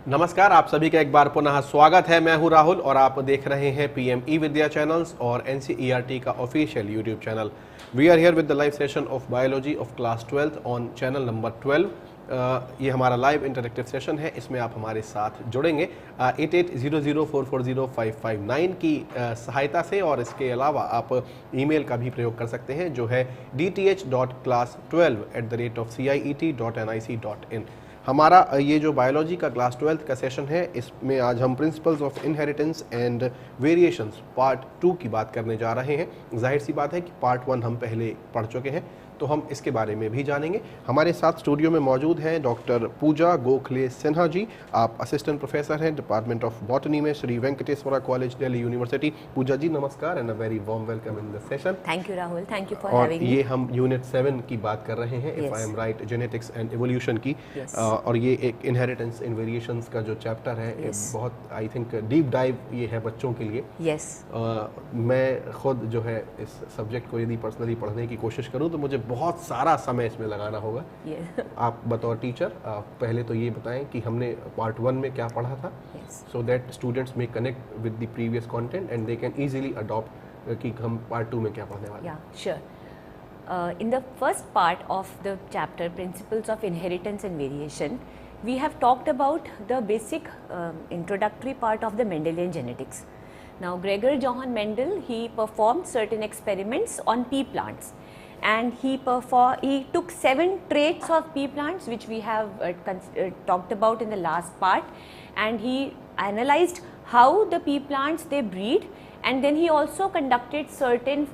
नमस्कार, आप सभी का एक बार पुनः स्वागत है। मैं हूं राहुल और आप देख रहे हैं पीएम ई विद्या चैनल्स और एनसीईआरटी का official YouTube channel. We are here with the live session of biology of class 12 on channel number 12। ये हमारा लाइव इंटरेक्टिव सेशन है, इसमें आप हमारे साथ जुड़ेंगे 8800440559 की सहायता से, और इसके अलावा आप ईमेल का भी प्रयोग कर सकते हैं जो है dth.class12@ciet.nic.in। हमारा ये जो बायोलॉजी का क्लास 12 का सेशन है, इसमें आज हम principles of inheritance and variations part 2 की बात करने जा रहे हैं। जाहिर सी बात है कि पार्ट 1 हम पहले पढ़ चुके हैं, तो हम इसके बारे में भी जानेंगे। हमारे साथ स्टूडियो में मौजूद हैं डॉक्टर पूजा गोखले सिन्हा जी। आप असिस्टेंट प्रोफेसर हैं डिपार्टमेंट ऑफ बॉटनी में श्री वेंकटेश्वरा कॉलेज दिल्ली यूनिवर्सिटी। पूजा जी नमस्कार and a very warm welcome in this session. Thank you Rahul, thank you for having me. ये हम यूनिट 7 की बात कर रहे हैं, if I am right, genetics and evolution की। और ये एक इनहेरिटेंस इन वेरिएशंस का जो चैप्टर है, बहुत आई थिंक डीप डाइव ये है बच्चों के लिए। मैं खुद जो है इस सब्जेक्ट को यदि पर्सनली पढ़ने की कोशिश करूँ तो मुझे बहुत सारा समय इसमें लगाना होगा। आप बतौर टीचर पहले तो ये बताएं कि हमने पार्ट 1 में क्या पढ़ा था, सो दैट स्टूडेंट्स में connect with the previous content and they can easily adopt कि हम पार्ट 2 में क्या पढ़ने वाले हैं। Sure. In the first part of the chapter Principles of Inheritance and Variation, we have talked about the basic introductory part of the Mendelian genetics. Now Gregor Johann Mendel, he performed certain experiments on pea plants, and he took 7 traits of pea plants which we have talked about in the last part, and he analyzed how the pea plants they breed, and then he also conducted certain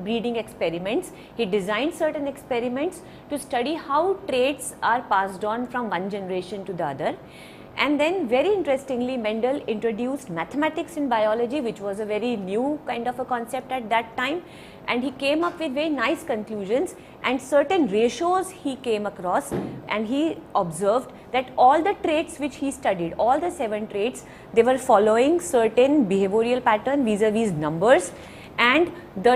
breeding experiments. He designed certain experiments to study how traits are passed on from one generation to the other. And then very interestingly, Mendel introduced mathematics in biology, which was a very new kind of a concept at that time, and he came up with very nice conclusions and certain ratios he came across, and he observed that all the traits which he studied, all the 7 traits, they were following certain behavioral pattern vis-a-vis numbers, and the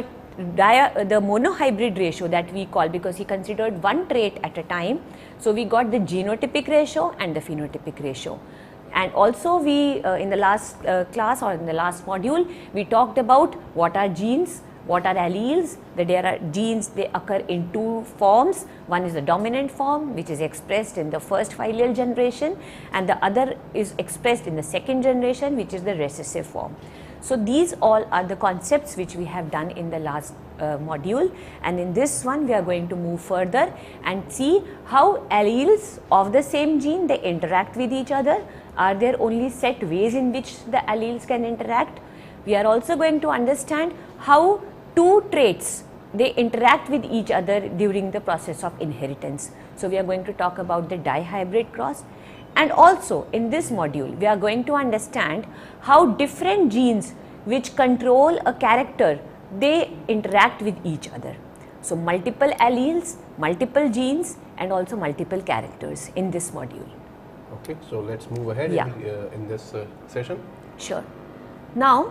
monohybrid ratio that we call, because he considered one trait at a time. So we got the genotypic ratio and the phenotypic ratio. And also we in the last class or in the last module, we talked about what are genes, what are alleles. That there are genes, they occur in 2 forms. One is the dominant form, which is expressed in the first filial generation, and the other is expressed in the second generation, which is the recessive form. So these all are the concepts which we have done in the last module, and in this one we are going to move further and see how alleles of the same gene they interact with each other. Are there only set ways in which the alleles can interact? We are also going to understand how 2 traits they interact with each other during the process of inheritance. So we are going to talk about the dihybrid cross. And also in this module we are going to understand how different genes which control a character, they interact with each other. So multiple alleles, multiple genes, and also multiple characters in this module. Okay, so let's move ahead in this session. Sure. Now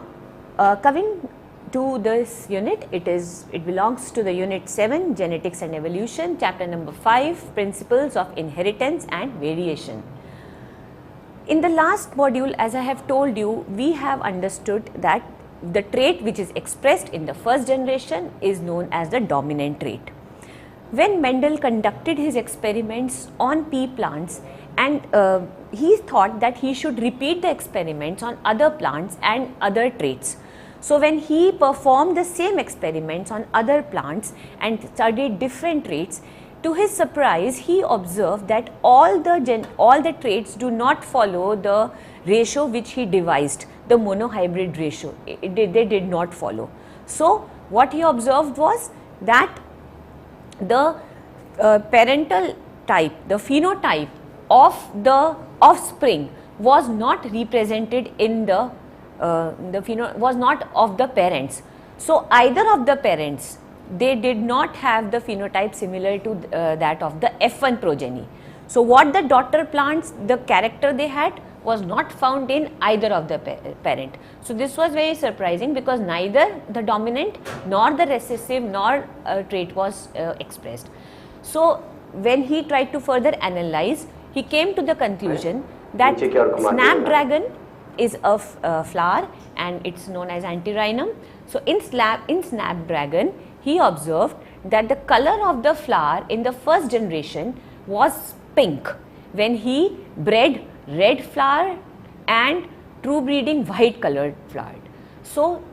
coming to this unit, it belongs to the unit 7, Genetics and Evolution, chapter number 5, Principles of Inheritance and Variation. In the last module, as I have told you, we have understood that the trait which is expressed in the first generation is known as the dominant trait. When Mendel conducted his experiments on pea plants, and he thought that he should repeat the experiments on other plants and other traits. So when he performed the same experiments on other plants and studied different traits, to his surprise, he observed that all the traits do not follow the ratio which he devised, the monohybrid ratio. They did not follow. So what he observed was that the parental type, the phenotype of the offspring was not represented in was not of the parents. So either of the parents, they did not have the phenotype similar to that of the F1 progeny. So what the daughter plants, the character they had was not found in either of the parent. So this was very surprising because neither the dominant nor the recessive nor trait was expressed. So when he tried to further analyze, he came to the conclusion that snapdragon is a flower and it's known as antirrhinum. So in snapdragon, he observed that the color of the flower in the first generation was pink when he bred red flower and true breeding white colored flower. So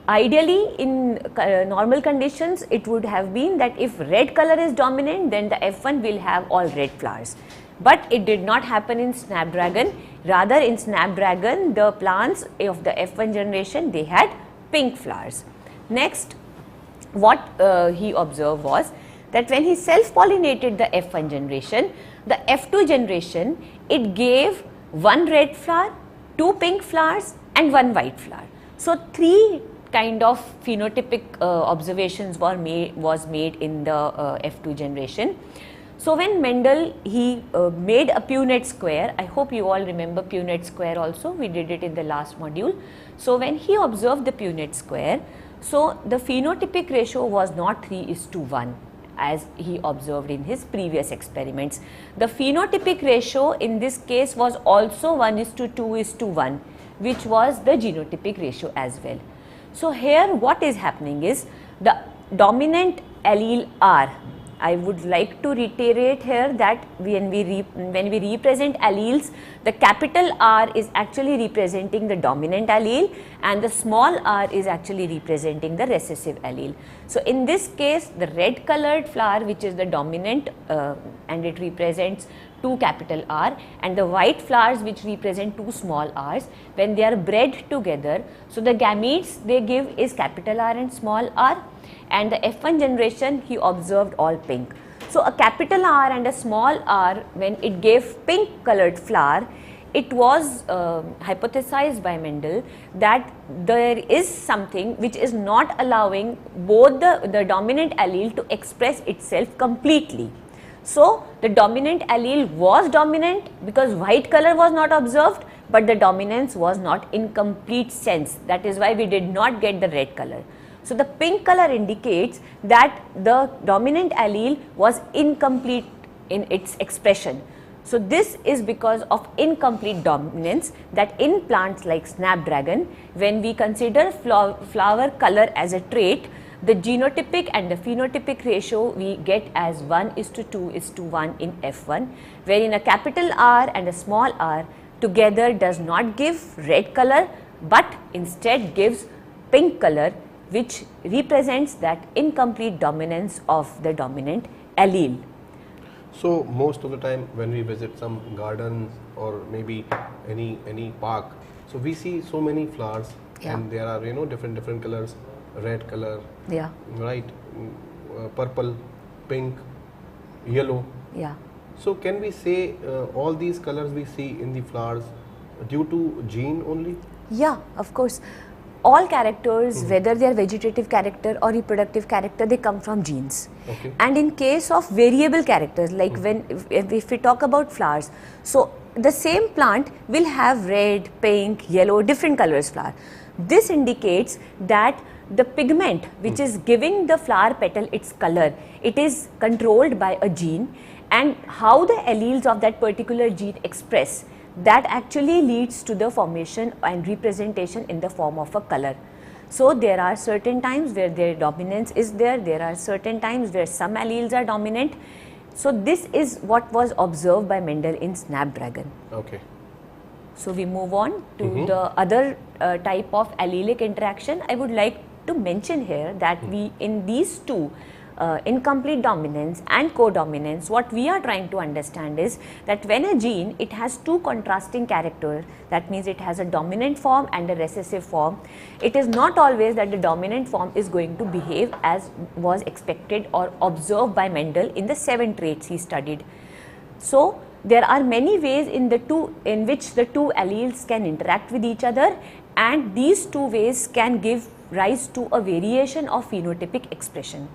ideally in normal conditions it would have been that if red color is dominant, then the F1 will have all red flowers. But it did not happen in snapdragon. Rather, in snapdragon, the plants of the F1 generation, they had pink flowers. Next, what he observed was that when he self-pollinated the F1 generation, the F2 generation, it gave one red flower, two pink flowers and one white flower. So three kind of phenotypic observations was made in the F2 generation. So when Mendel, he made a Punnett square, I hope you all remember Punnett square also, we did it in the last module. So when he observed the Punnett square, so the phenotypic ratio was not 3:1 as he observed in his previous experiments. The phenotypic ratio in this case was also 1:2:1, which was the genotypic ratio as well. So here what is happening is the dominant allele R. I would like to reiterate here that when we represent alleles, the capital R is actually representing the dominant allele and the small r is actually representing the recessive allele. So in this case, the red colored flower, which is the dominant and it represents 2 capital R, and the white flowers which represent 2 small r's, when they are bred together, so the gametes they give is capital R and small r, and the F1 generation he observed all pink. So a capital R and a small r, when it gave pink colored flower, it was hypothesized by Mendel that there is something which is not allowing both the dominant allele to express itself completely. So the dominant allele was dominant because white color was not observed, but the dominance was not in complete sense. That is why we did not get the red color. So the pink color indicates that the dominant allele was incomplete in its expression. So this is because of incomplete dominance that in plants like snapdragon, when we consider flower color as a trait, the genotypic and the phenotypic ratio we get as 1:2:1 in F1, wherein a capital R and a small r together does not give red color, but instead gives pink color, which represents that incomplete dominance of the dominant allele. So most of the time when we visit some gardens or maybe any park, so we see so many flowers, and there are different colors, red color, right, purple, pink, yellow. So can we say all these colors we see in the flowers due to gene only? Yeah, of course. All characters, whether they are vegetative character or reproductive character, they come from genes. Okay. And in case of variable characters, like if we talk about flowers, so the same plant will have red, pink, yellow, different colors flower. This indicates that the pigment which is giving the flower petal its color, it is controlled by a gene, and how the alleles of that particular gene express, that actually leads to the formation and representation in the form of a color. So there are certain times where their dominance is there are certain times where some alleles are dominant. So this is what was observed by Mendel in snapdragon. Okay. So we move on to the other type of allelic interaction. I would like to mention here that we in these two incomplete dominance and codominance, what we are trying to understand is that when a gene, it has two contrasting characters, that means it has a dominant form and a recessive form, it is not always that the dominant form is going to behave as was expected or observed by Mendel in the 7 traits he studied. So there are many ways in which the two alleles can interact with each other, and these two ways can give rise to a variation of phenotypic expression.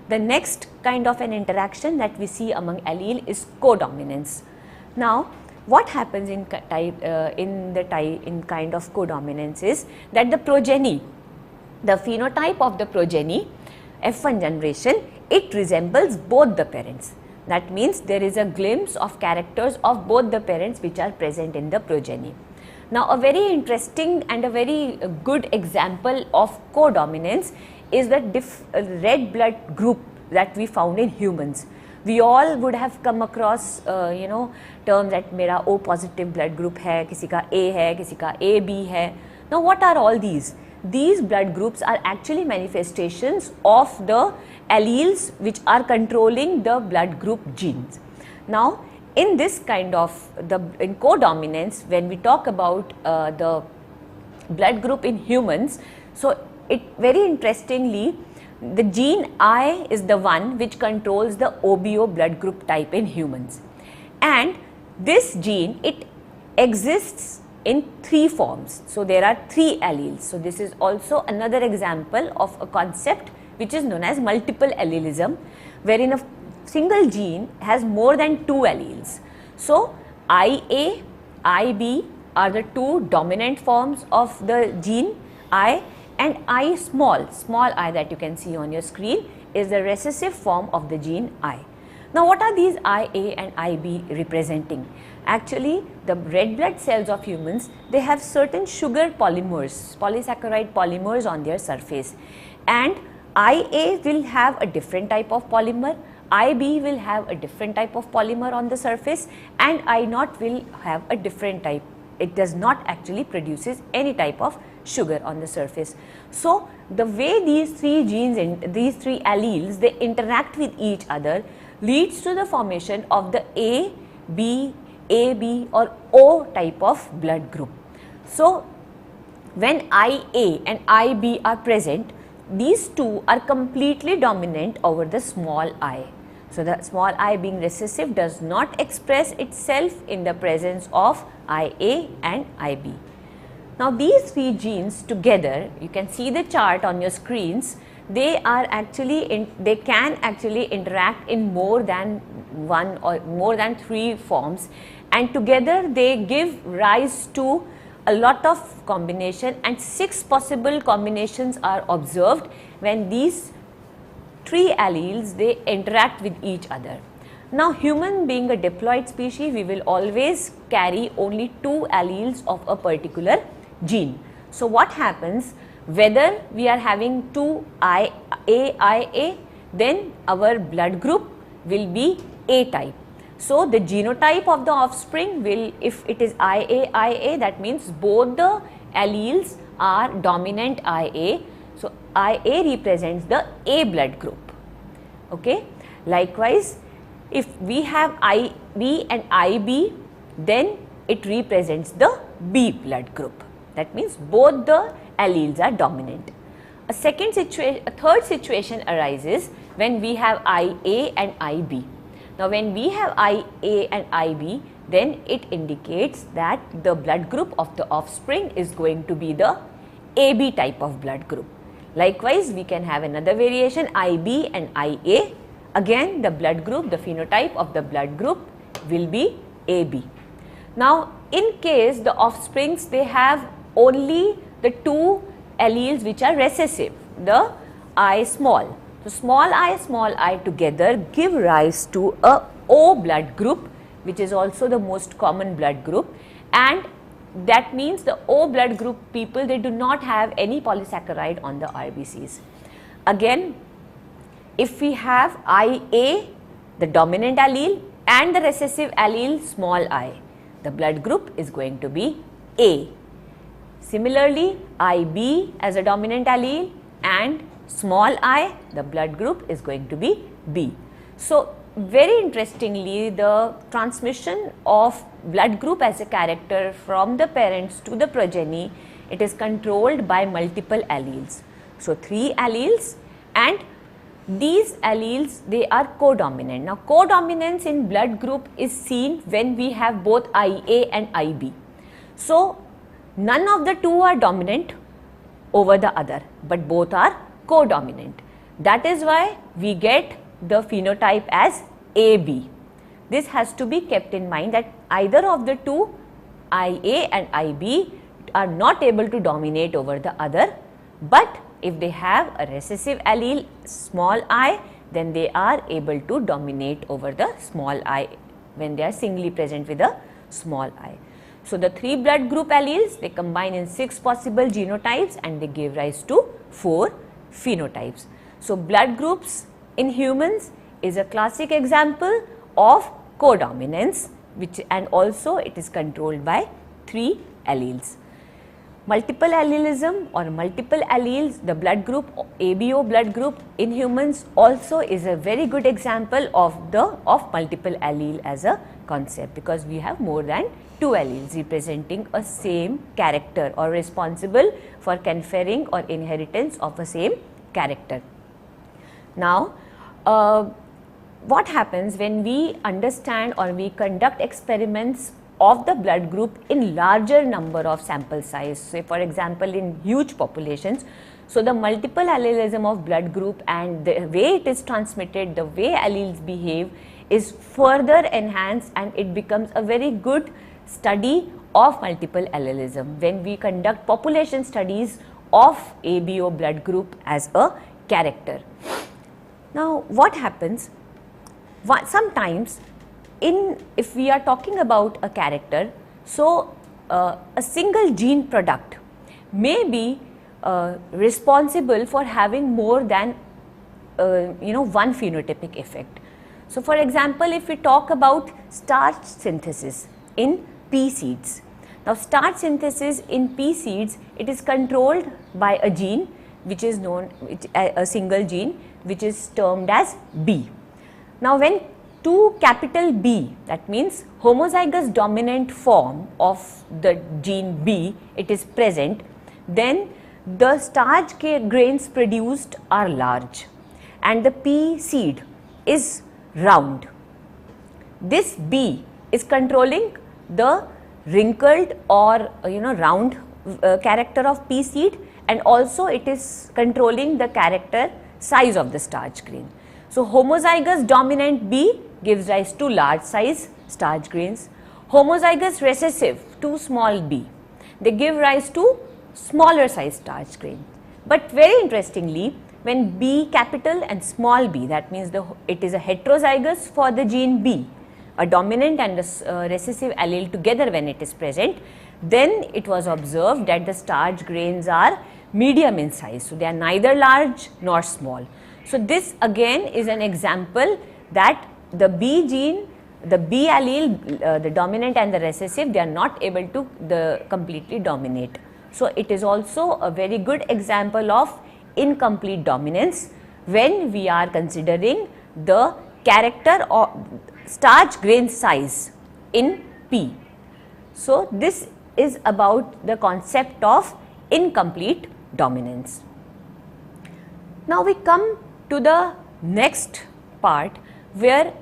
The next kind of an interaction that we see among allele is codominance. Now, what happens in kind of codominance is that the progeny, the phenotype of the progeny, F1 generation, it resembles both the parents. That means there is a glimpse of characters of both the parents which are present in the progeny. Now, a very interesting and a very good example of codominance is the red blood group that we found in humans. We all would have come across terms that मेरा O positive blood group है, किसी का A है, किसी का AB है. Now, what are all these? These blood groups are actually manifestations of the alleles which are controlling the blood group genes. Now, in this kind of in codominance, when we talk about the blood group in humans, so it very interestingly, the gene I is the one which controls the OBO blood group type in humans, and this gene, it exists in 3 forms. So there are 3 alleles. So this is also another example of a concept which is known as multiple allelism, wherein a single gene has more than 2 alleles. So IA, IB are the 2 dominant forms of the gene I, and I small I that you can see on your screen is the recessive form of the gene I. Now, what are these IA and IB representing? Actually, the red blood cells of humans, they have certain sugar polymers, polysaccharide polymers on their surface, and IA will have a different type of polymer, IB will have a different type of polymer on the surface, and I0 will have a different type. It does not actually produces any type of sugar on the surface. So, the way these 3 genes and these 3 alleles, they interact with each other leads to the formation of the A, B, AB or O type of blood group. So, when IA and IB are present, these 2 are completely dominant over the small I. So, the small I being recessive does not express itself in the presence of IA and IB. Now, these 3 genes together, you can see the chart on your screens, they are actually they can actually interact in more than 1 or more than 3 forms, and together they give rise to a lot of combination, and 6 possible combinations are observed when these 3 alleles, they interact with each other. Now, human being a diploid species, we will always carry only 2 alleles of a particular gene. So, what happens, whether we are having 2 IA, then our blood group will be A type. So, the genotype of the offspring will, if it is IA, that means both the alleles are dominant IA. So, IA represents the A blood group. Okay. Likewise, if we have IB and IB, then it represents the B blood group. That means both the alleles are dominant. A third situation arises when we have IA and IB. Now, when we have IA and IB, then it indicates that the blood group of the offspring is going to be the AB type of blood group. Likewise, we can have another variation IB and IA. Again, the blood group, the phenotype of the blood group will be AB. Now, in case the offsprings, they have only the 2 alleles which are recessive, the I small. So, small I together give rise to a O blood group, which is also the most common blood group, and that means the O blood group people, they do not have any polysaccharide on the RBCs. Again, if we have IA, the dominant allele, and the recessive allele small I, the blood group is going to be A. Similarly, IB as a dominant allele and small I, the blood group is going to be B. So, very interestingly, the transmission of blood group as a character from the parents to the progeny, it is controlled by multiple alleles. So, 3 alleles, and these alleles, they are codominant. Now, codominance in blood group is seen when we have both IA and IB. So, none of the 2 are dominant over the other, but both are codominant. That is why we get the phenotype as AB. This has to be kept in mind that either of the 2, IA and IB, are not able to dominate over the other, but if they have a recessive allele small I, then they are able to dominate over the small I when they are singly present with a small I. So, the 3 blood group alleles, they combine in 6 possible genotypes and they give rise to 4 phenotypes. So, blood groups in humans is a classic example of codominance, which and also it is controlled by 3 alleles. Multiple allelism or multiple alleles, the blood group ABO blood group in humans also is a very good example of multiple allele as a concept, because we have more than 2 alleles representing a same character or responsible for conferring or inheritance of a same character. Now, what happens when we understand or we conduct experiments of the blood group in larger number of sample size, say for example in huge populations. So, the multiple allelism of blood group and the way it is transmitted, the way alleles behave is further enhanced, and it becomes a very good study of multiple allelism when we conduct population studies of ABO blood group as a character. Now, what happens? Sometimes if we are talking about a character, so a single gene product may be responsible for having more than one phenotypic effect. So, for example, if we talk about starch synthesis in pea seeds. Now, starch synthesis in pea seeds, it is controlled by a gene which is known, a single gene which is termed as B. Now, when 2 capital B, that means homozygous dominant form of the gene B, it is present, then the starch grains produced are large and the pea seed is round. This B is controlling the wrinkled or round character of pea seed, and also it is controlling the character size of the starch grain. So, homozygous dominant B gives rise to large size starch grains. Homozygous recessive, too small b, they give rise to smaller size starch grain. But very interestingly, when B capital and small b, that means it is a heterozygous for the gene B, a dominant and a recessive allele together when it is present, then it was observed that the starch grains are medium in size. So, they are neither large nor small. So, this again is an example that the B gene, the B allele, the dominant and the recessive, they are not able to completely dominate. So, it is also a very good example of incomplete dominance when we are considering the character or starch grain size in P. So, this is about the concept of incomplete dominance. Now, we come to the next part where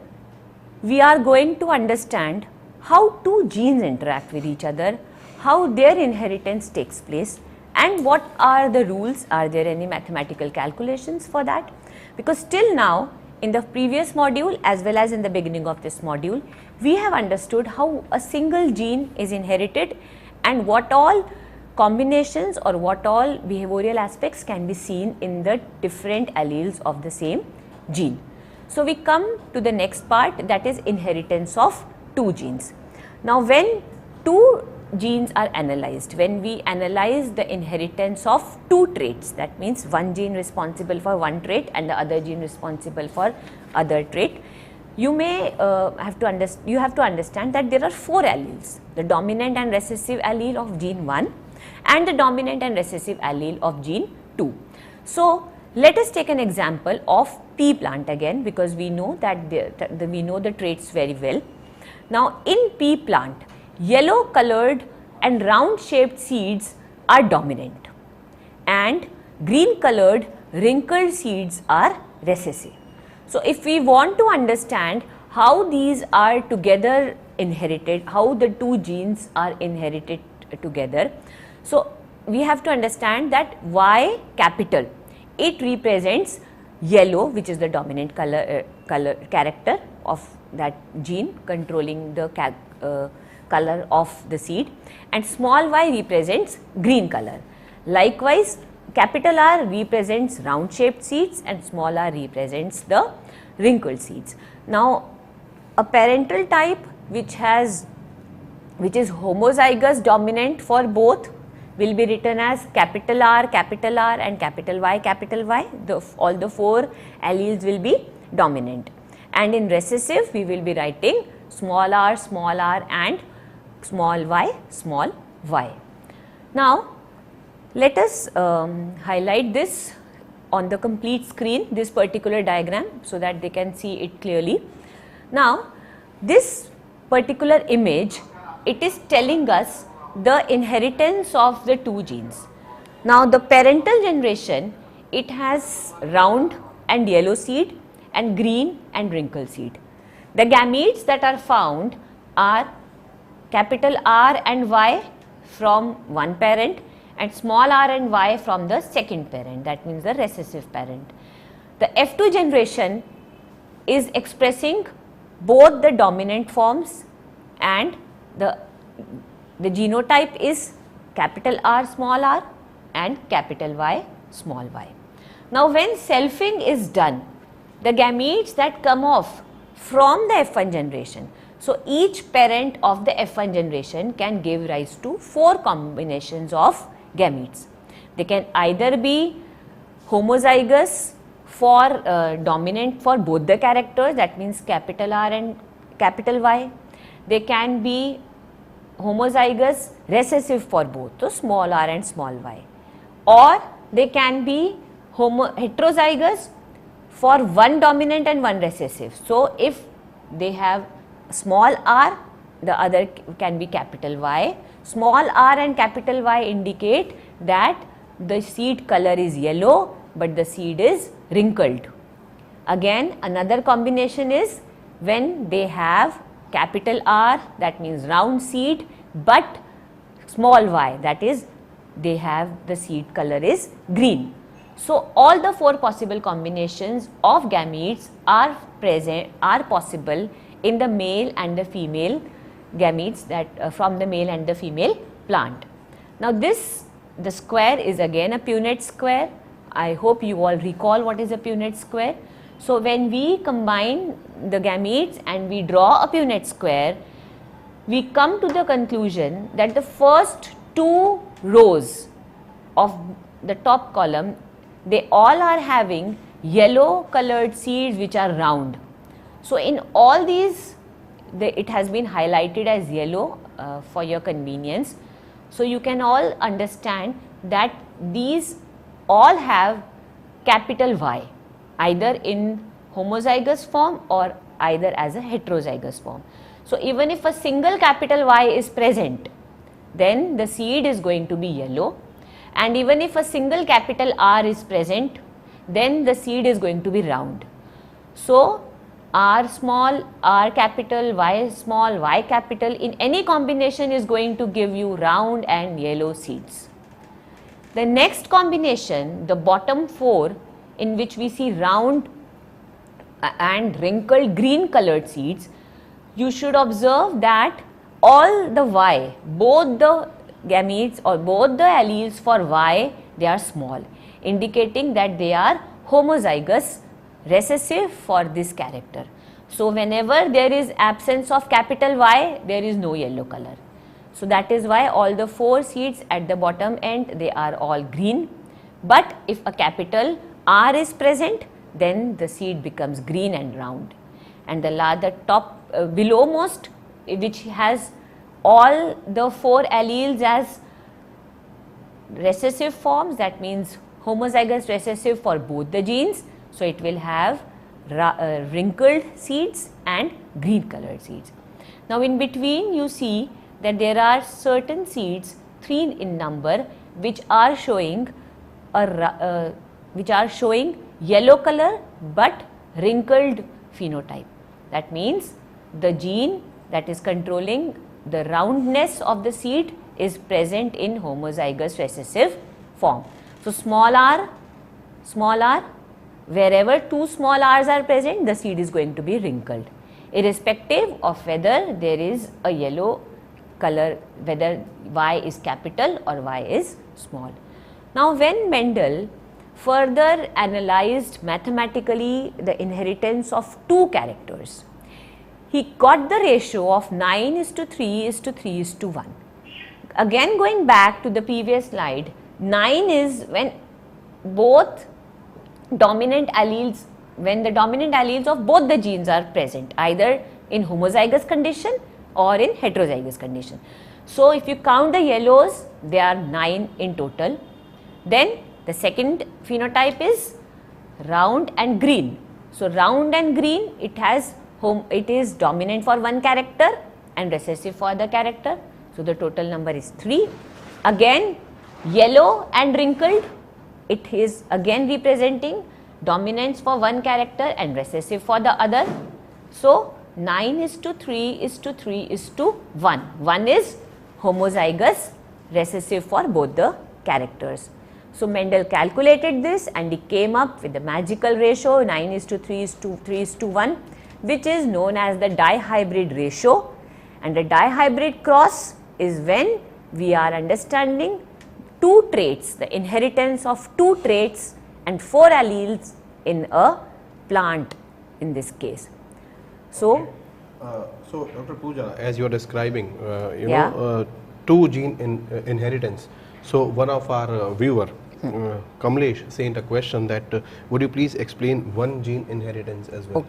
we are going to understand how 2 genes interact with each other, how their inheritance takes place, and what are the rules. Are there any mathematical calculations for that? Because till now, in the previous module as well as in the beginning of this module, we have understood how a single gene is inherited and what all combinations or what all behavioral aspects can be seen in the different alleles of the same gene. So, we come to the next part, that is inheritance of 2 genes. Now, when 2 genes are analyzed, when we analyze the inheritance of 2 traits, that means one gene responsible for one trait and the other gene responsible for other trait, you may have to understand that there are 4 alleles, the dominant and recessive allele of gene 1 and the dominant and recessive allele of gene 2. So, let us take an example of pea plant again, because we know that we know the traits very well. Now, in pea plant, yellow colored and round shaped seeds are dominant and green colored wrinkled seeds are recessive. So, if we want to understand how these are together inherited, how the 2 genes are inherited together, so we have to understand that Y capital, it represents yellow, which is the dominant color character of that gene controlling the color of the seed, and small y represents green color. Likewise, capital R represents round shaped seeds and small r represents the wrinkled seeds. Now, a parental type which is homozygous dominant for both will be written as capital R and capital Y. All the 4 alleles will be dominant, and in recessive we will be writing small r and small y. Now, let us highlight this on the complete screen, this particular diagram, so that they can see it clearly. Now, this particular image, it is telling us the inheritance of the 2 genes. Now, the parental generation, it has round and yellow seed and green and wrinkled seed. The gametes that are found are capital R and Y from one parent and small r and y from the second parent, that means the recessive parent. The F2 generation is expressing both the dominant forms, and the genotype is capital R small r and capital Y small y. Now, when selfing is done, the gametes that come off from the F1 generation, so each parent of the F1 generation can give rise to 4 combinations of gametes. They can either be homozygous for dominant for both the characters, that means capital R and capital Y. They can be homozygous recessive for both, so small r and small y, or they can be heterozygous for one dominant and one recessive. So, if they have small r, the other can be capital Y. Small r and capital Y indicate that the seed color is yellow, but the seed is wrinkled. Again, another combination is when they have capital R, that means round seed, but small y, that is they have the seed color is green. So, all the 4 possible combinations of gametes are possible in the male and the female gametes, that from the male and the female plant. Now, the square is again a Punnett square. I hope you all recall what is a Punnett square. So, when we combine the gametes and we draw a Punnett square, we come to the conclusion that the first 2 rows of the top column, they all are having yellow colored seeds which are round. So, in all these it has been highlighted as yellow for your convenience. So, you can all understand that these all have capital Y, either in homozygous form or either as a heterozygous form. So, even if a single capital Y is present, then the seed is going to be yellow, and even if a single capital R is present, then the seed is going to be round. So, R small, R capital, Y small, Y capital in any combination is going to give you round and yellow seeds. The next combination, the bottom 4, in which we see round and wrinkled green colored seeds, you should observe that all the Y, both the gametes or both the alleles for Y, they are small, indicating that they are homozygous recessive for this character. So, whenever there is absence of capital Y, there is no yellow color. So, that is why all the 4 seeds at the bottom end, they are all green, but if a capital R is present, then the seed becomes green and round. And the top below most, which has all the 4 alleles as recessive forms, that means homozygous recessive for both the genes. So, it will have wrinkled seeds and green colored seeds. Now, in between you see that there are certain seeds, 3 in number, which are showing yellow color but wrinkled phenotype. That means the gene that is controlling the roundness of the seed is present in homozygous recessive form. So, small r, wherever 2 small r's are present, the seed is going to be wrinkled, irrespective of whether there is a yellow color, whether Y is capital or Y is small. Now, when Mendel further analyzed mathematically the inheritance of two characters, he got the ratio of 9:3:3:1. Again, going back to the previous slide, 9 is when both dominant alleles, when the dominant alleles of both the genes are present, either in homozygous condition or in heterozygous condition. So, if you count the yellows, they are 9 in total. Then the second phenotype is round and green. So, round and green, it is dominant for one character and recessive for the character. So, the total number is 3. Again, yellow and wrinkled, it is again representing dominance for one character and recessive for the other. So, 9:3:3:1. 1 is homozygous, recessive for both the characters. So, Mendel calculated this and he came up with the magical ratio 9:3:3:1, which is known as the dihybrid ratio. And the dihybrid cross is when we are understanding two traits, the inheritance of two traits and 4 alleles in a plant in this case. So, so Dr. Pooja, as you are describing, two gene inheritance. So, one of our viewer, Kamlesh, sent a question that would you please explain one gene inheritance as well?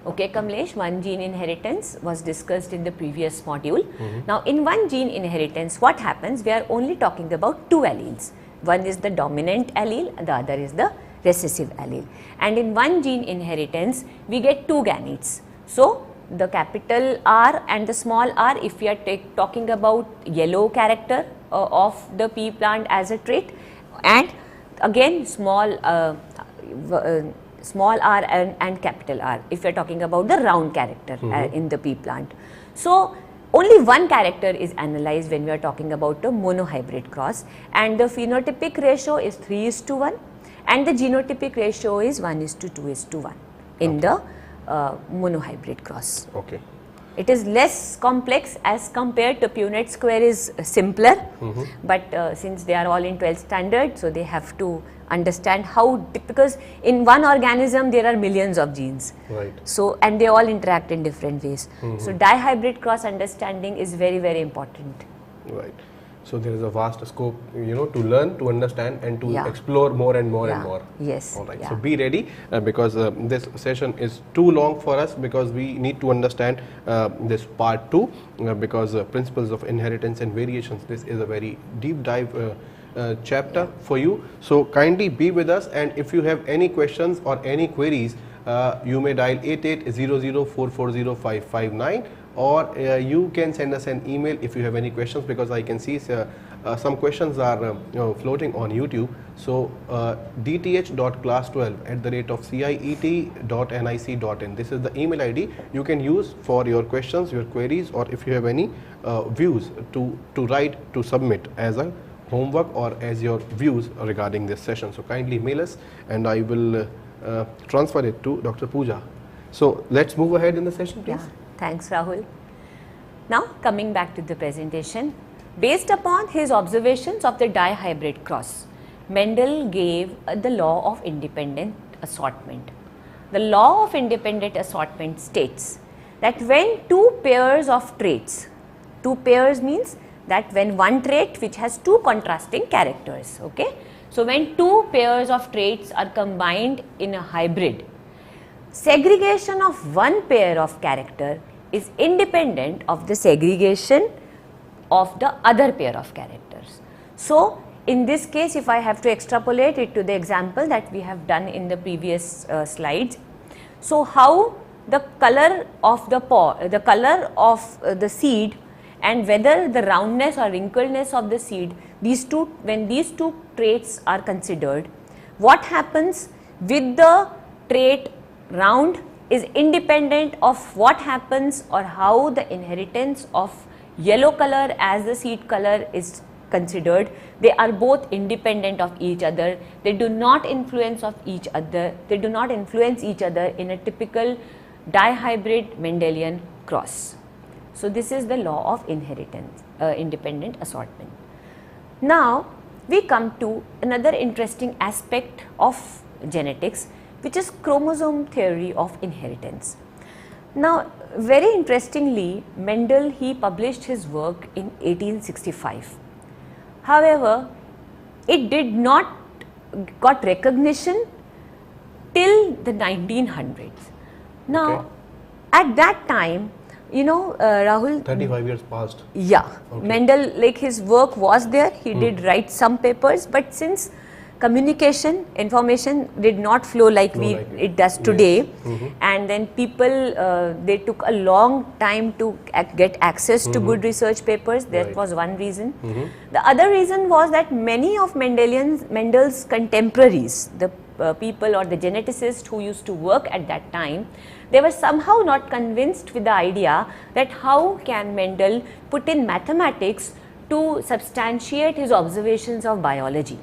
Okay, Kamlesh, one gene inheritance was discussed in the previous module. Now, in one gene inheritance, what happens? We are only talking about two alleles. One is the dominant allele, the other is the recessive allele. And in one gene inheritance, we get two gametes. So, the capital R and the small r, if we are talking about yellow character of the pea plant as a trait, and again small r and capital R if we are talking about the round character in the pea plant. So, only one character is analyzed when we are talking about the monohybrid cross, and the phenotypic ratio is 3:1 and the genotypic ratio is 1:2:1 in the monohybrid cross. Okay. It is less complex as compared to Punnett square is simpler, but since they are all in 12th standard, so they have to understand how, because in one organism there are millions of genes. Right. So, and they all interact in different ways. So, dihybrid cross understanding is very, very important. Right. So, there is a vast scope, to learn, to understand and to explore more and more and more. Yes. All right. So, be ready because this session is too long for us, because we need to understand this part 2 because principles of inheritance and variations. This is a very deep dive chapter for you. So, kindly be with us, and if you have any questions or any queries, you may dial 8800440559. Or you can send us an email if you have any questions, because I can see some questions are floating on YouTube. So, dth.class12@ciet.nic.in. This is the email ID you can use for your questions, your queries, or if you have any views to write, to submit as a homework or as your views regarding this session. So, kindly mail us and I will transfer it to Dr. Pooja. So, let's move ahead in the session, please. Yeah. Thanks, Rahul. Now, coming back to the presentation, based upon his observations of the dihybrid cross, Mendel gave the law of independent assortment. The law of independent assortment states that when two pairs of traits, two pairs means that when one trait which has two contrasting characters, okay. So, when two pairs of traits are combined in a hybrid, segregation of one pair of character is independent of the segregation of the other pair of characters. So, in this case, if I have to extrapolate it to the example that we have done in the previous slides, so how the color of the the seed and whether the roundness or wrinkledness of the seed, when these two traits are considered, what happens with the trait round is independent of what happens or how the inheritance of yellow color as the seed color is considered. They are both independent of each other. They do not influence each other in a typical dihybrid Mendelian cross. So, this is the law of inheritance, independent assortment. Now, we come to another interesting aspect of genetics, which is chromosome theory of inheritance. Now, very interestingly, Mendel, he published his work in 1865. However, it did not got recognition till the 1900s. Now, at that time, you know, Rahul, 35 years passed. Yeah, Mendel, like his work was there, he did write some papers, but since communication, information did not flow like it does today, and then people, they took a long time to get access to good research papers. That was one reason. The other reason was that many of Mendel's contemporaries, the people or the geneticists who used to work at that time, they were somehow not convinced with the idea that how can Mendel put in mathematics to substantiate his observations of biology.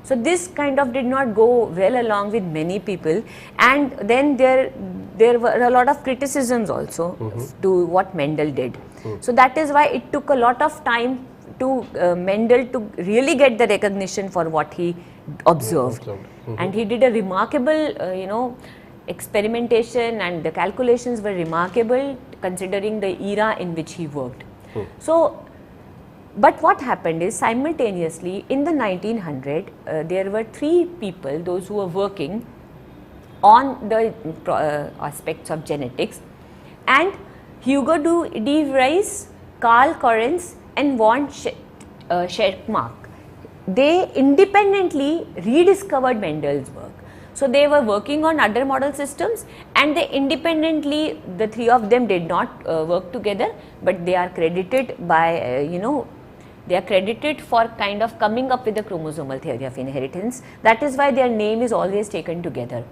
So this kind of did not go well along with many people, and then there were a lot of criticisms also to what Mendel did. So that is why it took a lot of time to Mendel to really get the recognition for what he observed. And he did a remarkable, you know, experimentation, and the calculations were remarkable considering the era in which he worked. So, but what happened is simultaneously in the 1900, there were three people, those who were working on the aspects of genetics, and Hugo de Vries, Carl Correns and von Scherkmark. They independently rediscovered Mendel's work. So they were working on other model systems, and they independently, the three of them did not work together, but they are credited by, you know, they are credited for kind of coming up with the chromosomal theory of inheritance. That is why their name is always taken together.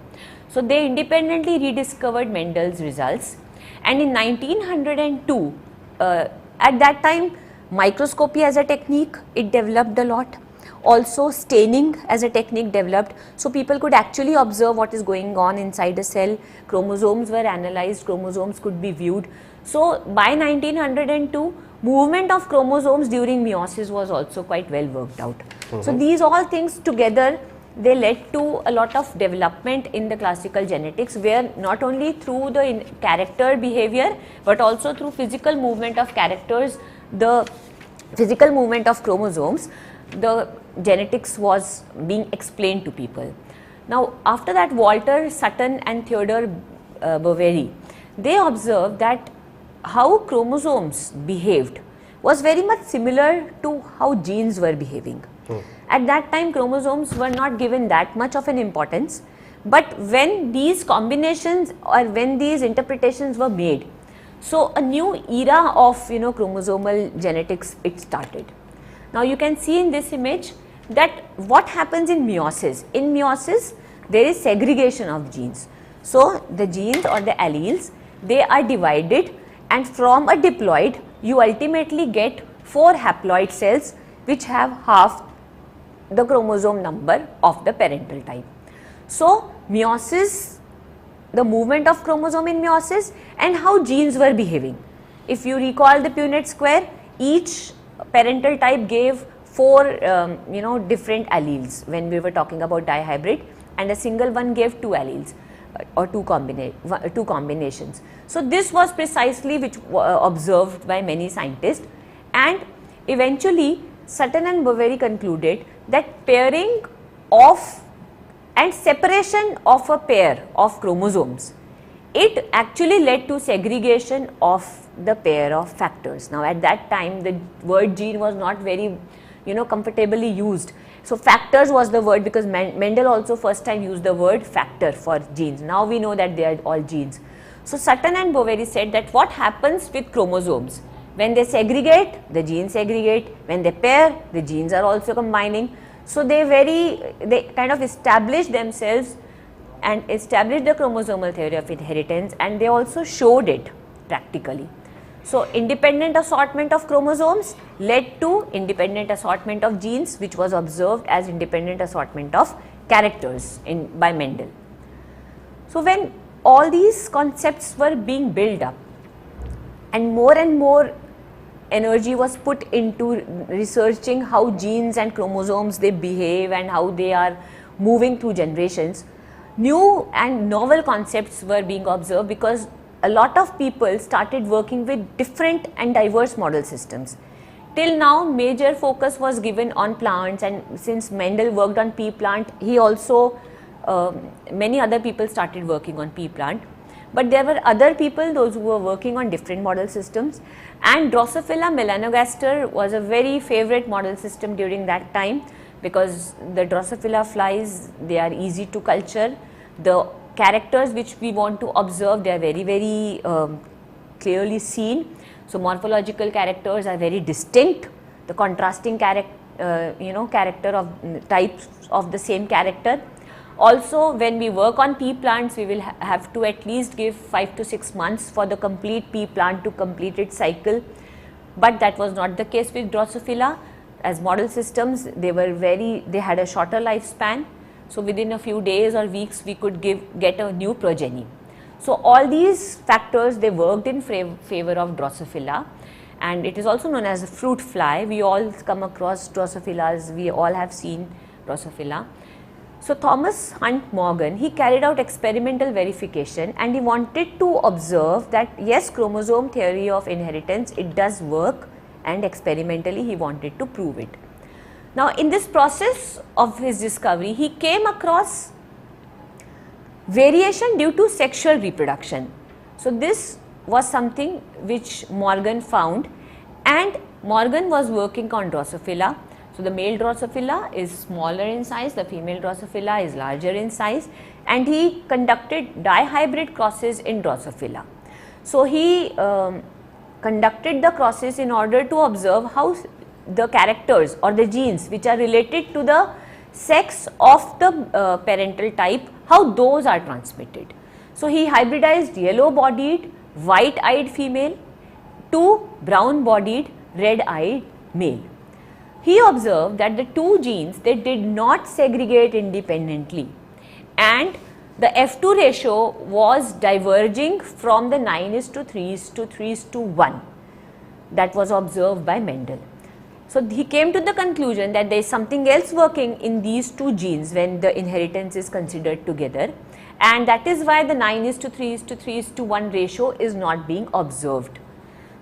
So they independently rediscovered Mendel's results, and in 1902, at that time, microscopy as a technique, it developed a lot. Also staining as a technique developed, so people could actually observe what is going on inside a cell. Chromosomes were analyzed, chromosomes could be viewed. So by 1902, movement of chromosomes during meiosis was also quite well worked out. So these all things together, they led to a lot of development in the classical genetics, where not only through the character behavior, but also through physical movement of characters, the physical movement of chromosomes, the genetics was being explained to people. Now, after that, Walter Sutton and Theodore Boveri, they observed that how chromosomes behaved was very much similar to how genes were behaving. At that time, chromosomes were not given that much of an importance, but when these combinations or when these interpretations were made, so a new era of, you know, chromosomal genetics, it started. Now you can see in this image that what happens in meiosis. In meiosis, there is segregation of genes. So the genes or the alleles, they are divided, and from a diploid, you ultimately get 4 haploid cells which have half the chromosome number of the parental type. So meiosis, the movement of chromosome in meiosis, and how genes were behaving. If you recall the Punnett square, each parental type gave 4 you know, different alleles when we were talking about dihybrid, and a single one gave 2 alleles or 2 combinations. So this was precisely which observed by many scientists, and eventually Sutton and Boveri concluded that pairing of and separation of a pair of chromosomes, it actually led to segregation of the pair of factors. Now at that time, the word gene was not very, you know, comfortably used. So factors was the word, because Mendel also first time used the word factor for genes. Now we know that they are all genes. So Sutton and Boveri said that what happens with chromosomes, when they segregate, the genes segregate, when they pair, the genes are also combining. So they kind of established themselves and established the chromosomal theory of inheritance, and they also showed it practically. So independent assortment of chromosomes led to independent assortment of genes, which was observed as independent assortment of characters by Mendel. So when all these concepts were being built up, and more energy was put into researching how genes and chromosomes they behave and how they are moving through generations, new and novel concepts were being observed because a lot of people started working with different and diverse model systems. Till now, major focus was given on plants, and since Mendel worked on pea plant, he also, many other people started working on pea plant. But there were other people, those who were working on different model systems, and Drosophila melanogaster was a very favorite model system during that time, because the Drosophila flies, they are easy to culture. The characters which we want to observe, they are very clearly seen. So morphological characters are very distinct. The contrasting character of types of the same character. Also, when we work on pea plants, we will have to at least give 5 to 6 months for the complete pea plant to complete its cycle. But that was not the case with Drosophila. As model systems, they had a shorter lifespan. So within a few days or weeks, we could get a new progeny. So all these factors, they worked in favor of Drosophila, and it is also known as a fruit fly. We all come across Drosophilas, we all have seen Drosophila. So Thomas Hunt Morgan, he carried out experimental verification, and he wanted to observe that yes, chromosome theory of inheritance, it does work, and experimentally he wanted to prove it. Now in this process of his discovery, he came across variation due to sexual reproduction. So this was something which Morgan found, and Morgan was working on Drosophila. So the male Drosophila is smaller in size, the female Drosophila is larger in size, and he conducted dihybrid crosses in Drosophila. So he conducted the crosses in order to observe how the characters or the genes which are related to the sex of the parental type, how those are transmitted. So he hybridized yellow bodied, white eyed female to brown bodied, red eyed male. He observed that the two genes, they did not segregate independently, and the F2 ratio was diverging from the 9:3:3:1 that was observed by Mendel. So he came to the conclusion that there is something else working in these two genes when the inheritance is considered together, and that is why the 9:3:3:1 ratio is not being observed.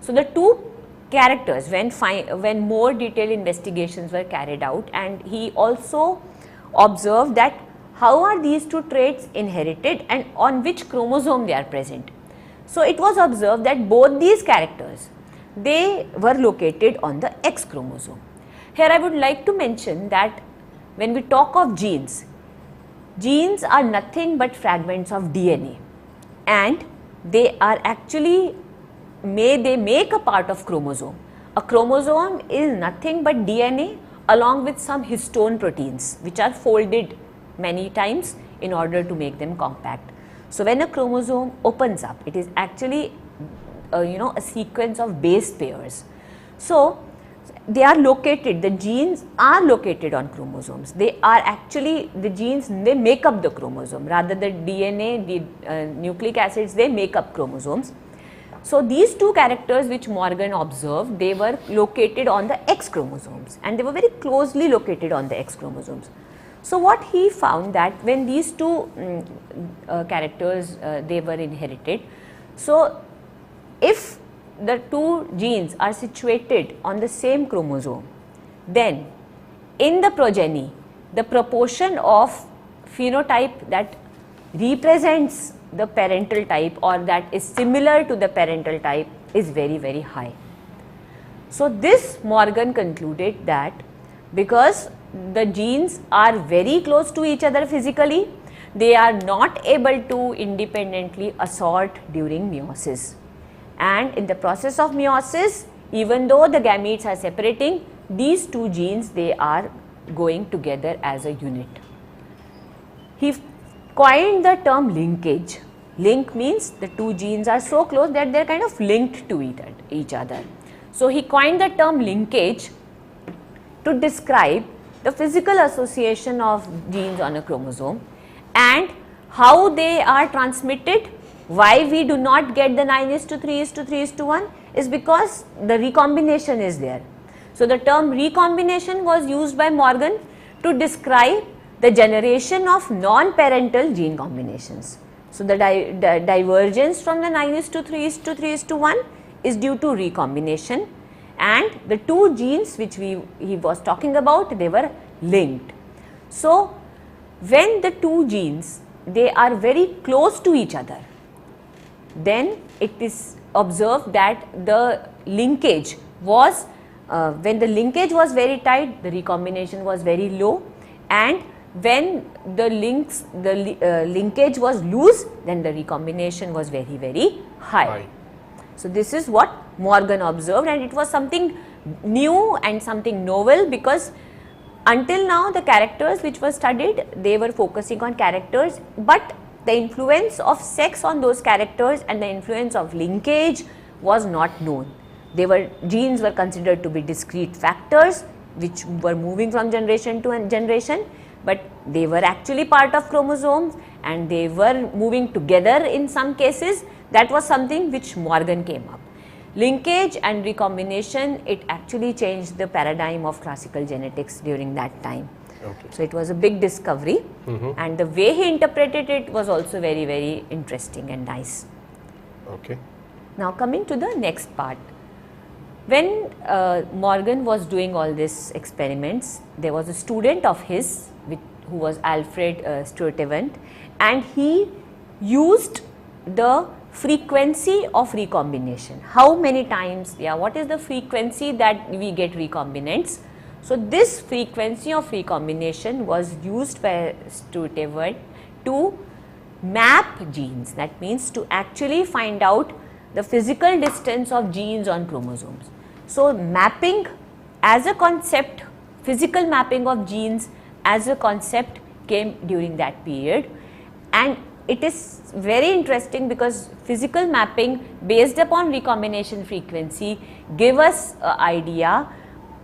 So the two characters, when more detailed investigations were carried out, and he also observed that how are these two traits inherited and on which chromosome they are present. So it was observed that both these characters, they were located on the X chromosome. Here I would like to mention that when we talk of genes, genes are nothing but fragments of DNA, and they are actually they make a part of chromosome. A chromosome is nothing but DNA along with some histone proteins which are folded many times in order to make them compact. So when a chromosome opens up, it is actually a sequence of base pairs. So they are located, the genes are located on chromosomes. They are actually, the genes, they make up the chromosome, rather the DNA, the nucleic acids, they make up chromosomes. So these two characters which Morgan observed, they were located on the X chromosomes, and they were very closely located on the X chromosomes. So what he found, that when these two characters they were inherited, so if the two genes are situated on the same chromosome, then in the progeny, the proportion of phenotype that represents the parental type or that is similar to the parental type is very high. So this Morgan concluded that because the genes are very close to each other physically, they are not able to independently assort during meiosis. And in the process of meiosis, even though the gametes are separating, these two genes, they are going together as a unit. He coined the term linkage. Link means the two genes are so close that they are kind of linked to each other. So he coined the term linkage to describe the physical association of genes on a chromosome and how they are transmitted. Why we do not get the 9:3:3:1 is because the recombination is there. So the term recombination was used by Morgan to describe the generation of non-parental gene combinations. So the divergence from the 9:3:3:1 is due to recombination, and the two genes which he was talking about, they were linked. So when the two genes, they are very close to each other, then it is observed that the linkage was, when the linkage was very tight, the recombination was very low, and when the linkage was loose, then the recombination was very, very high. So this is what Morgan observed, and it was something new and something novel, because until now the characters which were studied, they were focusing on characters, but the influence of sex on those characters and the influence of linkage was not known. Genes were considered to be discrete factors which were moving from generation to generation, but they were actually part of chromosomes and they were moving together in some cases. That was something which Morgan came up. Linkage and recombination, it actually changed the paradigm of classical genetics during that time. Okay. So it was a big discovery, and the way he interpreted it was also very, very interesting and nice. Okay. Now coming to the next part. When Morgan was doing all these experiments, there was a student of his who was Alfred Sturtevant, and he used the frequency of recombination. How many times, what is the frequency that we get recombinants? So this frequency of recombination was used by Sturtevant to map genes. That means to actually find out the physical distance of genes on chromosomes. So mapping as a concept, physical mapping of genes as a concept came during that period, and it is very interesting because physical mapping based upon recombination frequency gave us an idea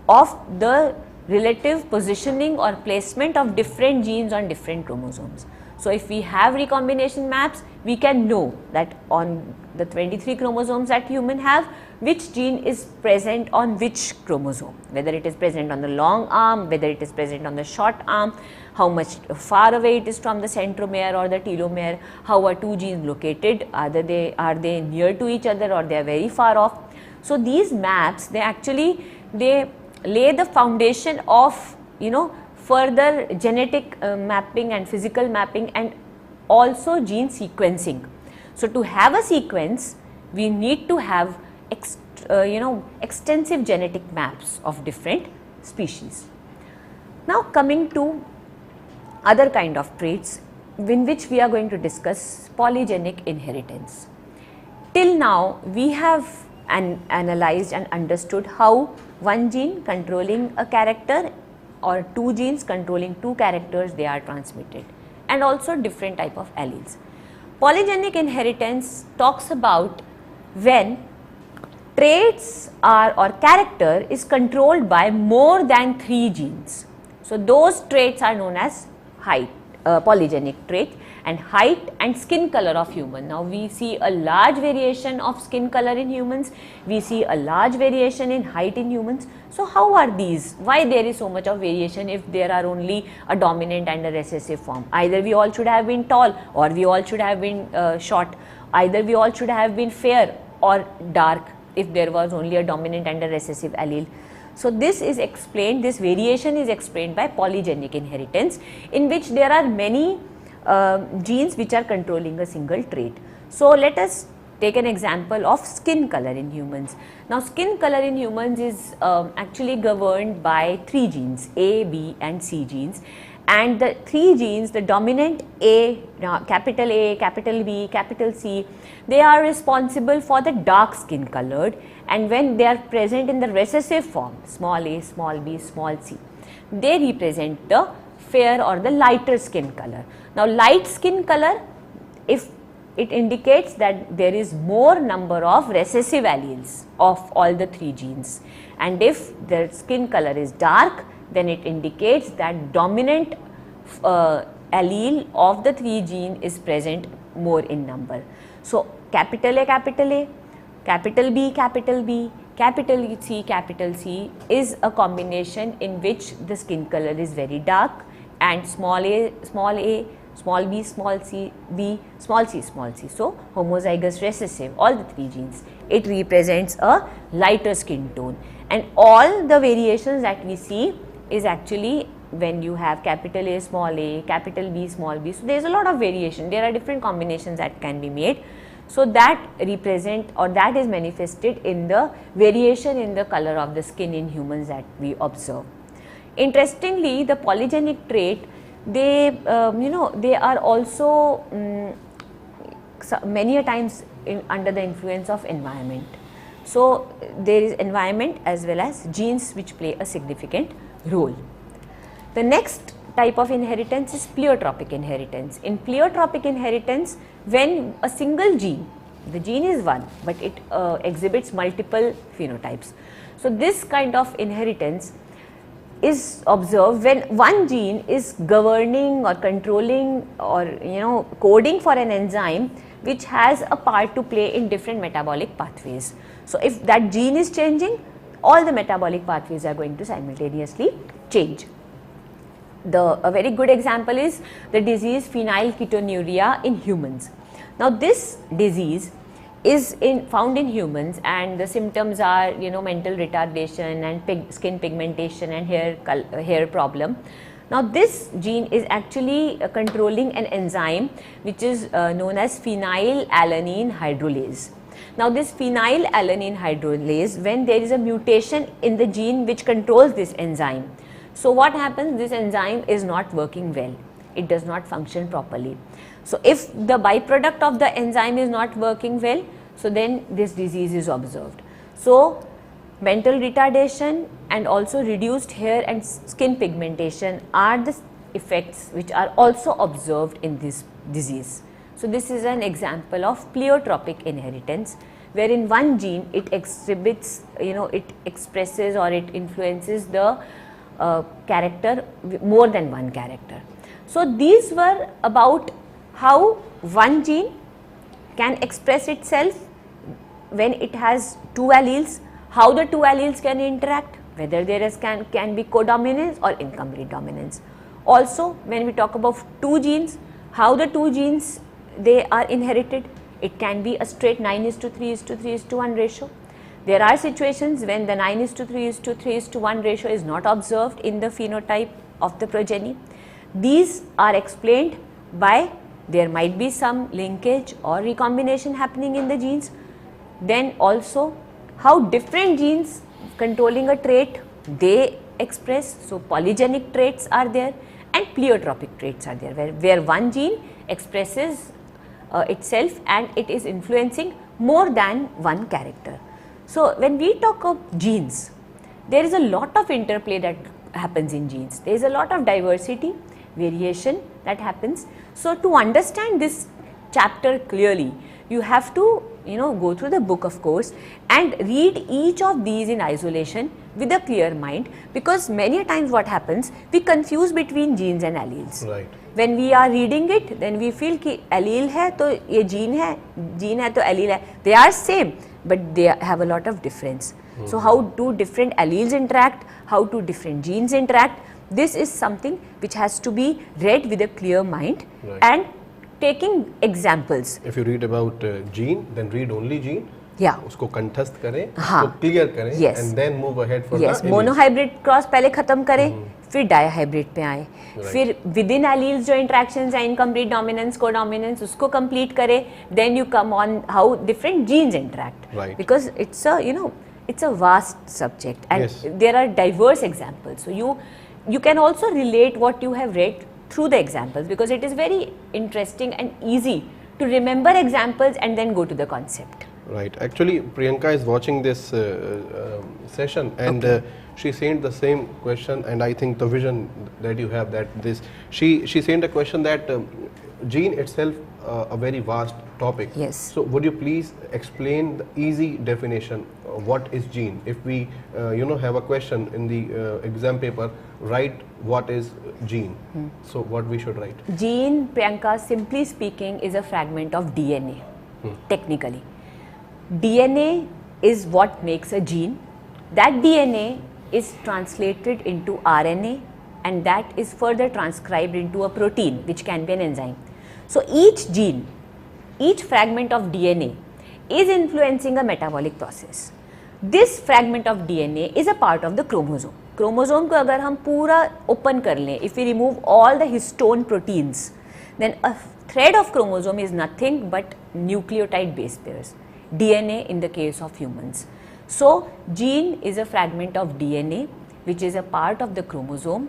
of the relative positioning or placement of different genes on different chromosomes. So if we have recombination maps, we can know that on the 23 chromosomes that human have, which gene is present on which chromosome, whether it is present on the long arm, whether it is present on the short arm, how much far away it is from the centromere or the telomere, how are two genes located, are they near to each other or they are very far off. So these maps, they lay the foundation of further genetic mapping and physical mapping and also gene sequencing. So to have a sequence, we need to have extensive genetic maps of different species. Now coming to other kind of traits in which we are going to discuss polygenic inheritance. Till now we have analyzed and understood how one gene controlling a character or two genes controlling two characters, they are transmitted, and also different type of alleles. Polygenic inheritance talks about when traits or character is controlled by more than 3 genes. So those traits are known as polygenic trait, and height and skin color of human. Now we see a large variation of skin color in humans, we see a large variation in height in humans. So how are these? Why there is so much of variation if there are only a dominant and a recessive form? Either we all should have been tall, or we all should have been short, either we all should have been fair or dark if there was only a dominant and a recessive allele. So this is explained, this variation is explained by polygenic inheritance, in which there are many genes which are controlling a single trait. So let us take an example of skin color in humans. Now skin color in humans is actually governed by 3 genes, A, B and C genes, and the 3 genes, the dominant capital A, capital B, capital C, they are responsible for the dark skin colored, and when they are present in the recessive form, small a, small b, small c, they represent the fair or the lighter skin color. Now light skin color, if it indicates that there is more number of recessive alleles of all the 3 genes, and if the skin color is dark, then it indicates that dominant allele of the 3 gene is present more in number. So capital A, Capital B, capital B, capital C is a combination in which the skin color is very dark, and small a, small b, small c, b, small c, small c. So, homozygous recessive, all the 3 genes. It represents a lighter skin tone, and all the variations that we see is actually when you have capital A, small a, capital B, small b. So, there is a lot of variation. There are different combinations that can be made. So, that represent or that is manifested in the variation in the color of the skin in humans that we observe. Interestingly, the polygenic trait, they they are also many a times under the influence of environment. So, there is environment as well as genes which play a significant role. The next type of inheritance is pleiotropic inheritance. In pleiotropic inheritance, when a single gene, the gene is one, but it exhibits multiple phenotypes. So, this kind of inheritance is observed when one gene is governing or controlling or coding for an enzyme which has a part to play in different metabolic pathways. So, if that gene is changing, all the metabolic pathways are going to simultaneously change. A very good example is the disease phenylketonuria in humans. Now, this disease is found in humans, and the symptoms are mental retardation and skin pigmentation and hair problem. Now, this gene is actually controlling an enzyme which is known as phenylalanine hydrolase. Now, this phenylalanine hydrolase, when there is a mutation in the gene which controls this enzyme, so what happens, this enzyme is not working well, it does not function properly. So, if the byproduct of the enzyme is not working well, so then this disease is observed. So, mental retardation and also reduced hair and skin pigmentation are the effects which are also observed in this disease. So, this is an example of pleiotropic inheritance, wherein one gene it exhibits, it expresses or it influences the character, more than one character. So, these were about how one gene can express itself when it has 2 alleles, how the 2 alleles can interact, whether there can be codominance or incomplete dominance. Also, when we talk about 2 genes, how the 2 genes they are inherited, it can be a straight 9:3:3:1 ratio. There are situations when the 9:3:3:1 ratio is not observed in the phenotype of the progeny. These are explained by there might be some linkage or recombination happening in the genes. Then also how different genes controlling a trait they express. So, polygenic traits are there and pleiotropic traits are there, where one gene expresses itself and it is influencing more than one character. So, when we talk of genes, there is a lot of interplay that happens in genes. There is a lot of diversity, variation that happens. So, to understand this chapter clearly, you have to go through the book, of course, and read each of these in isolation with a clear mind, because many times what happens, we confuse between genes and alleles. Right. When we are reading it, then we feel कि allele है तो ये gene है तो allele है. They are same, but they have a lot of difference. So, how do different alleles interact, how do different genes interact, this is something which has to be read with a clear mind. Right. And taking examples. If you read about gene, then read only gene. Yeah. उसको कंठस्थ करें, उसको clear करें, yes. and then move ahead for yes. the monohybrid cross पहले खत्म करें, फिर dihybrid पे आए, फिर विद इन एलील्स जो इंटरेक्शंस हैं, इनकम्प्लीट डोमिनेंस, कोडोमिनेंस, उसको कंप्लीट करें, then you come on how different genes interact, because it's a it's a vast subject and yes. there are diverse examples. So, you can also relate what you have read through the examples, because it is very interesting and easy to remember examples and then go to the concept. Right. Actually, Priyanka is watching this session and okay. She sent the same question, and I think the vision that you have, that this she sent a question that gene itself a very vast topic. Yes. So, would you please explain the easy definition? What is gene? If we have a question in the exam paper, write what is gene. So, what we should write? Gene, Priyanka, simply speaking, is a fragment of DNA. Technically. DNA is what makes a gene. That DNA is translated into RNA, and that is further transcribed into a protein, which can be an enzyme. So each gene, each fragment of DNA is influencing a metabolic process. This fragment of DNA is a part of the chromosome. Chromosome को अगर हम पूरा open कर लें, if we remove all the histone proteins, then a thread of chromosome is nothing but nucleotide base pairs. DNA in the case of humans. So gene is a fragment of DNA which is a part of the chromosome,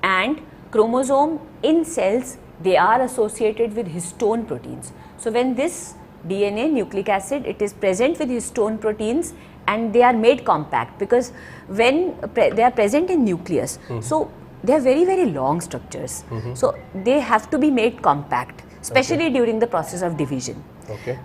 and chromosome in cells, they are associated with histone proteins. So when this DNA nucleic acid, it is present with histone proteins, and they are made compact because when they are present in nucleus, so they are very, very long structures. So they have to be made compact, especially during the process of division.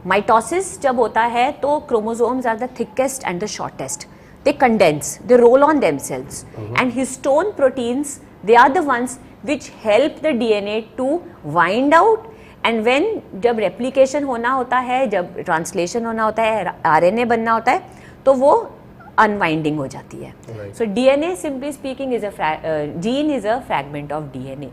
Mitosis जब होता है तो chromosomes are the thickest and the shortest. They condense, they roll on themselves, and histone proteins, they are the ones which help the DNA to wind out. And when जब replication होना होता है, जब translation होना होता है, RNA बनना होता है, तो वो unwinding हो जाती है. So DNA, simply speaking, is a gene is a fragment of DNA.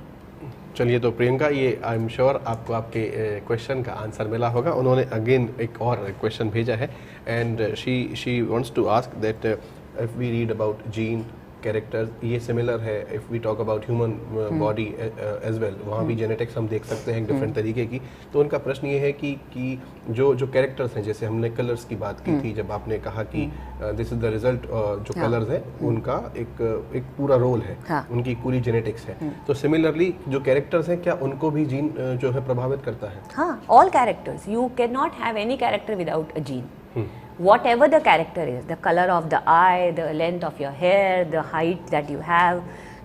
चलिए, तो प्रियंका, ये आई एम श्योर आपको आपके क्वेश्चन का आंसर मिला होगा. उन्होंने अगेन एक और क्वेश्चन भेजा है, and she wants to ask that if we read about gene characters, ये सिमिलर है if we talk about human body as well, वहाँ भी जेनेटिक्स हम देख सकते हैं डिफरेंट तरीके की. तो उनका प्रश्न ये है कि जो कैरेक्टर्स हैं, जैसे हमने कलर्स की बात की थी, जब आपने कहा कि दिस इज द रिजल्ट, जो कलर्स हैं उनका एक पूरा रोल है, उनकी पूरी जेनेटिक्स है. तो सिमिलरली जो कैरेक्टर्स हैं, क्या उनको भी जीन जो है प्रभावित करता है? हाँ, all characters. You can not have any character without a gene. Whatever the character is, the color of the eye, the length of your hair, the height that you have,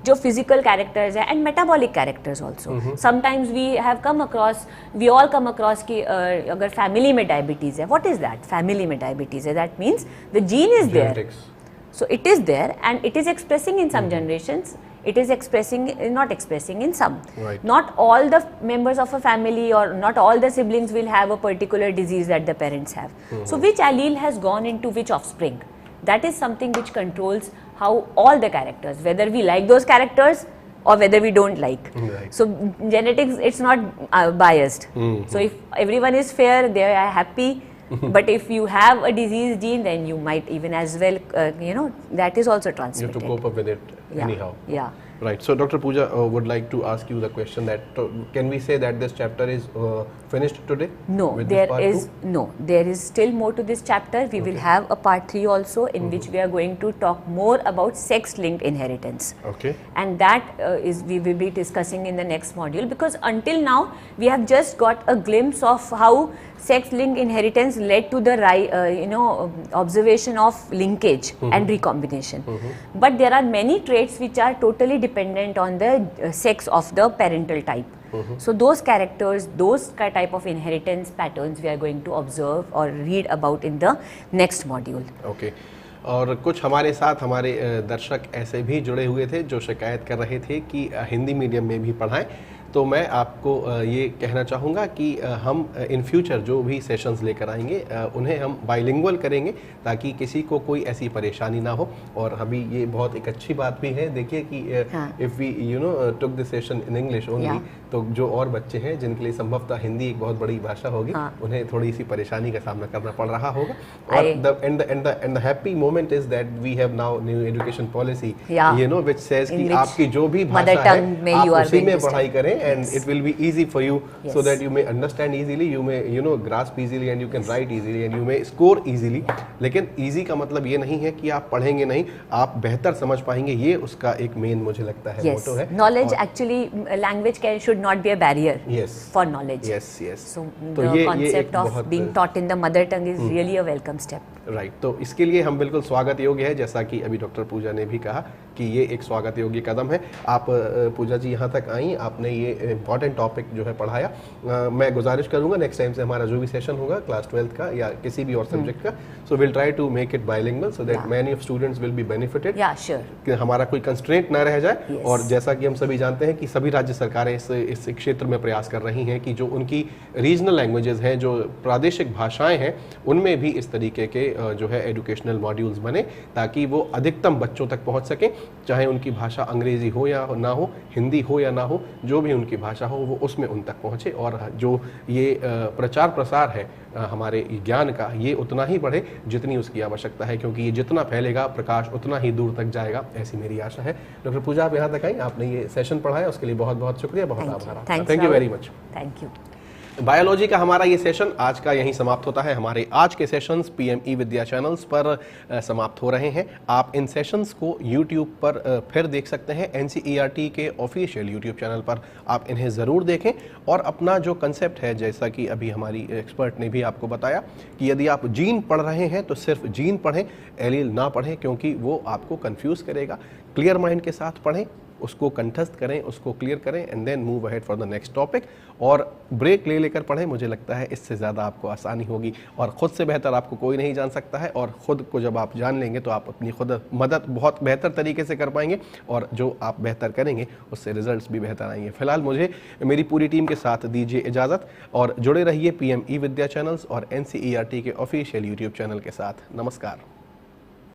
जो physical characters है, and metabolic characters also. Sometimes we all come across कि अगर family में diabetes है, what is that? Family में diabetes है, that means the gene is Genetics. there. So it is there, and it is expressing in some generations. It is not expressing in some. Right. Not all the members of a family or not all the siblings will have a particular disease that the parents have. So which allele has gone into which offspring? That is something which controls how all the characters, whether we like those characters or whether we don't like. Right. So genetics, it's not biased. So if everyone is fair, they are happy. But if you have a disease gene, then you might even as well, that is also transmitted. You have to cope up with it anyhow. Yeah. Right. So Dr. Pooja would like to ask you the question that can we say that this chapter is finished today? No, there is still more to this chapter. We will have a part 3 also, in which we are going to talk more about sex-linked inheritance. Okay. And that we will be discussing in the next module, because until now we have just got a glimpse of how sex-linked inheritance led to the observation of linkage and recombination. But there are many traits which are totally dependent on the sex of the parental type. So those characters, those type of inheritance patterns we are going to observe or read about in the next module. Okay. और कुछ हमारे साथ हमारे दर्शक ऐसे भी जुड़े हुए थे जो शिकायत कर रहे थे कि हिंदी मीडियम में भी पढ़ाएं. तो मैं आपको ये कहना चाहूँगा कि हम इन फ्यूचर जो भी सेशंस लेकर आएंगे उन्हें हम बाइलिंगुअल करेंगे, ताकि किसी को कोई ऐसी परेशानी ना हो. और अभी ये बहुत एक अच्छी बात भी है, देखिए कि if we took the session in English only, तो जो और बच्चे हैं जिनके लिए संभवतः हिंदी एक बहुत बड़ी भाषा होगी, उन्हें थोड़ी सी परेशानी का सामना करना पड़ रहा होगा. और the happy moment is that we have now new education policy which says कि आपकी जो भी भाषा है आप उसी में पढ़ाई करें, and it will be easy for you, so that you may understand easily, you may grasp easily, and you can write easily, and you may score easily. लेकिन easy का मतलब ये नहीं है कि आप पढ़ेंगे नहीं, आप बेहतर समझ पाएंगे. ये उसका एक मेन मुझे लगता है मोटो है. Knowledge actually, language should not be a barrier for knowledge. Yes. So the concept of being taught in the mother tongue is really a welcome step. Right. तो इसके लिए हम बिल्कुल स्वागत योग्य है, जैसा कि अभी डॉक्टर पूजा ने भी कहा कि ये एक स्वागत योग्य कदम है. आप पूजा जी यहाँ तक आई, आपने ये ये इंपॉर्टेंट टॉपिक जो है पढ़ाया। मैं गुजारिश करूंगा नेक्स्ट टाइम से हमारा जो भी सेशन होगा क्लास 12th का या किसी भी और सब्जेक्ट का, so will try to make it bilingual so that many of students will be benefited, कि हमारा कोई कंस्ट्रेंट ना रह जाए। और जैसा कि हम सभी जानते हैं कि सभी राज्य सरकारें इस क्षेत्र में प्रयास कर रही हैं कि जो उनकी रीजनल लैंग्वेजेस हैं, जो प्रादेशिक भाषाएं हैं, उनमें भी इस तरीके के जो है एजुकेशनल मॉड्यूल्स बने, ताकि वो अधिकतम बच्चों तक पहुंच सकें, चाहे उनकी भाषा अंग्रेजी हो या ना हो, हिंदी हो या ना हो, जो भी उनकी भाषा हो वो उसमें उन तक पहुंचे। और जो ये प्रचार प्रसार है हमारे ज्ञान का, ये उतना ही बढ़े जितनी उसकी आवश्यकता है, क्योंकि ये जितना फैलेगा प्रकाश उतना ही दूर तक जाएगा, ऐसी मेरी आशा है। डॉक्टर पूजा, आप यहाँ तक आई, आपने ये सेशन पढ़ाया, उसके लिए बहुत बहुत शुक्रिया, बहुत आभार। Thank you very much. Thank you. Biology का हमारा ये सेशन आज का यहीं समाप्त होता है। हमारे आज के सेशंस PMeVidya चैनल्स पर समाप्त हो रहे हैं। आप इन सेशंस को YouTube पर फिर देख सकते हैं, NCERT के ऑफिशियल YouTube चैनल पर आप इन्हें ज़रूर देखें। और अपना जो कंसेप्ट है, जैसा कि अभी हमारी एक्सपर्ट ने भी आपको बताया, कि यदि आप जीन पढ़ रहे हैं तो सिर्फ जीन पढ़ें, एलील ना पढ़ें, क्योंकि वो आपको कंफ्यूज करेगा। क्लियर माइंड के साथ पढ़ें, उसको कंठस्थ करें, उसको क्लियर करें, and then move ahead for the next topic. और ब्रेक ले लेकर पढ़ें, मुझे लगता है इससे ज़्यादा आपको आसानी होगी। और ख़ुद से बेहतर आपको कोई नहीं जान सकता है, और ख़ुद को जब आप जान लेंगे तो आप अपनी खुद मदद बहुत बेहतर तरीके से कर पाएंगे, और जो आप बेहतर करेंगे उससे रिजल्ट्स भी बेहतर आएंगे। फिलहाल मुझे मेरी पूरी टीम के साथ दीजिए इजाज़त, और जुड़े रहिए PMeVidya चैनल्स और NCERT के ऑफिशियल YouTube चैनल के साथ। नमस्कार।